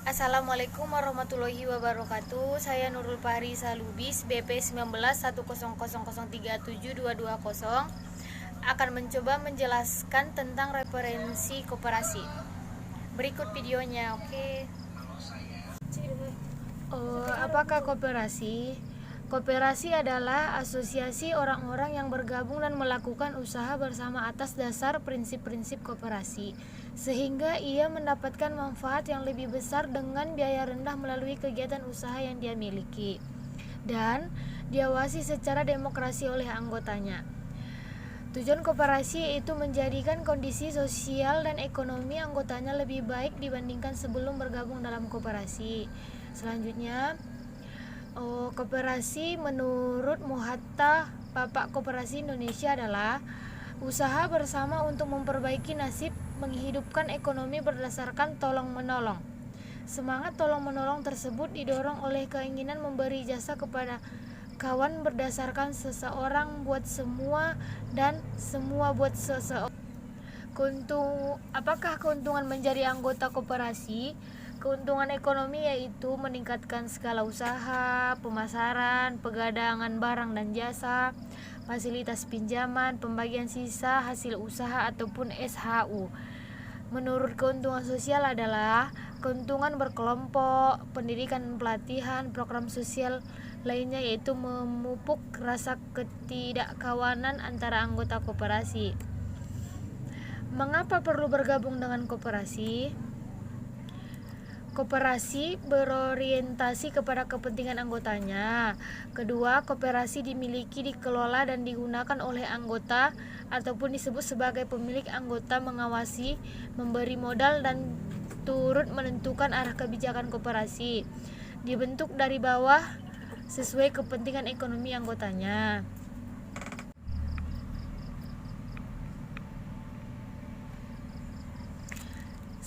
Assalamualaikum warahmatullahi wabarakatuh. Saya Nurul Fahrisa Lubis, BP 191000372220, akan mencoba menjelaskan tentang referensi koperasi. Berikut videonya, oke. Apakah koperasi? Koperasi adalah asosiasi orang-orang yang bergabung dan melakukan usaha bersama atas dasar prinsip-prinsip koperasi, sehingga ia mendapatkan manfaat yang lebih besar dengan biaya rendah melalui kegiatan usaha yang dia miliki, dan diawasi secara demokrasi oleh anggotanya. Tujuan koperasi yaitu menjadikan kondisi sosial dan ekonomi anggotanya lebih baik dibandingkan sebelum bergabung dalam koperasi. Selanjutnya, koperasi menurut Muhatta Bapak Koperasi Indonesia adalah usaha bersama untuk memperbaiki nasib, menghidupkan ekonomi berdasarkan tolong-menolong. Semangat tolong-menolong tersebut didorong oleh keinginan memberi jasa kepada kawan berdasarkan seseorang buat semua dan semua buat seseorang. Apakah keuntungan menjadi anggota koperasi? Keuntungan ekonomi yaitu meningkatkan skala usaha, pemasaran, perdagangan barang dan jasa, fasilitas pinjaman, pembagian sisa hasil usaha ataupun SHU. Menurut keuntungan sosial adalah keuntungan berkelompok, pendidikan, pelatihan, program sosial lainnya yaitu memupuk rasa ketidakkawanan antara anggota koperasi. Mengapa perlu bergabung dengan koperasi? Koperasi berorientasi kepada kepentingan anggotanya. Kedua, koperasi dimiliki, dikelola, dan digunakan oleh anggota ataupun disebut sebagai pemilik anggota, mengawasi, memberi modal, dan turut menentukan arah kebijakan koperasi. Dibentuk dari bawah sesuai kepentingan ekonomi anggotanya.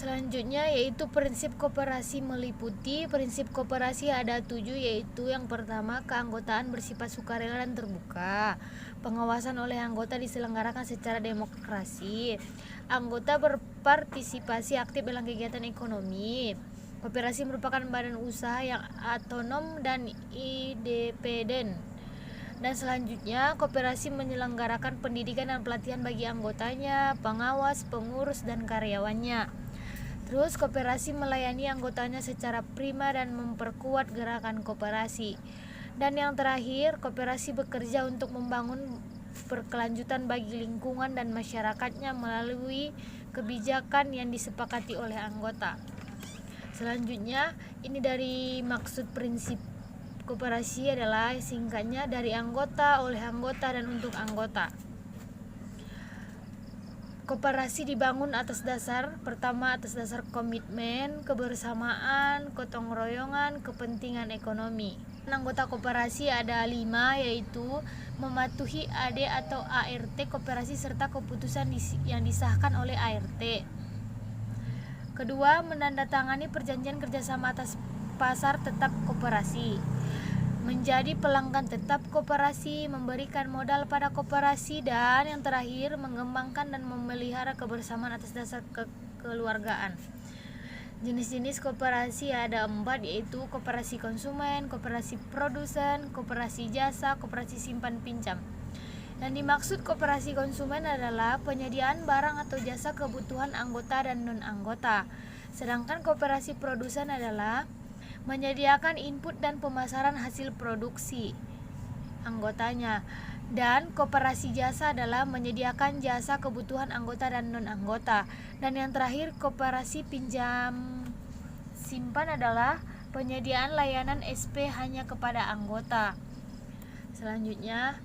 Selanjutnya yaitu prinsip koperasi meliputi. Prinsip koperasi ada 7, yaitu yang pertama, keanggotaan bersifat sukarela dan terbuka. Pengawasan oleh anggota diselenggarakan secara demokrasi. Anggota berpartisipasi aktif dalam kegiatan ekonomi. Koperasi merupakan badan usaha yang otonom dan independen. Dan selanjutnya, koperasi menyelenggarakan pendidikan dan pelatihan bagi anggotanya, pengawas, pengurus, dan karyawannya. Terus, koperasi melayani anggotanya secara prima dan memperkuat gerakan koperasi. Dan yang terakhir, koperasi bekerja untuk membangun berkelanjutan bagi lingkungan dan masyarakatnya melalui kebijakan yang disepakati oleh anggota. Selanjutnya, ini dari maksud prinsip koperasi adalah singkatnya dari anggota, oleh anggota, dan untuk anggota. Koperasi dibangun atas dasar pertama, atas dasar komitmen, kebersamaan, gotong royongan, kepentingan ekonomi. Anggota koperasi ada 5, yaitu mematuhi AD atau ART koperasi serta keputusan yang disahkan oleh ART. Kedua, menandatangani perjanjian kerjasama atas pasar tetap koperasi, menjadi pelanggan tetap koperasi, memberikan modal pada koperasi, dan yang terakhir, mengembangkan dan memelihara kebersamaan atas dasar kekeluargaan. Jenis-jenis koperasi ada 4, yaitu koperasi konsumen, koperasi produsen, koperasi jasa, koperasi simpan pinjam. Yang dimaksud koperasi konsumen adalah penyediaan barang atau jasa kebutuhan anggota dan non-anggota. Sedangkan koperasi produsen adalah menyediakan input dan pemasaran hasil produksi anggotanya. Dan koperasi jasa adalah menyediakan jasa kebutuhan anggota dan non-anggota. Dan yang terakhir, koperasi pinjam simpan adalah penyediaan layanan SP hanya kepada anggota. Selanjutnya,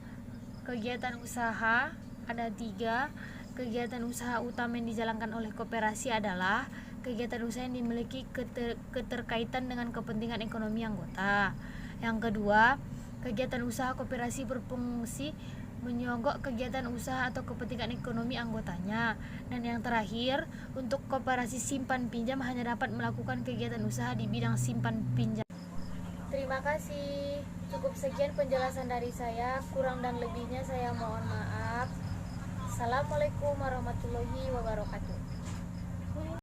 kegiatan usaha ada 3. Kegiatan usaha utama yang dijalankan oleh koperasi adalah kegiatan usaha yang dimiliki keterkaitan dengan kepentingan ekonomi anggota. Yang kedua, kegiatan usaha koperasi berfungsi menyogok kegiatan usaha atau kepentingan ekonomi anggotanya. Dan yang terakhir, untuk koperasi simpan pinjam hanya dapat melakukan kegiatan usaha di bidang simpan pinjam. Terima kasih. Cukup sekian penjelasan dari saya. Kurang dan lebihnya saya mohon maaf. Assalamualaikum warahmatullahi wabarakatuh.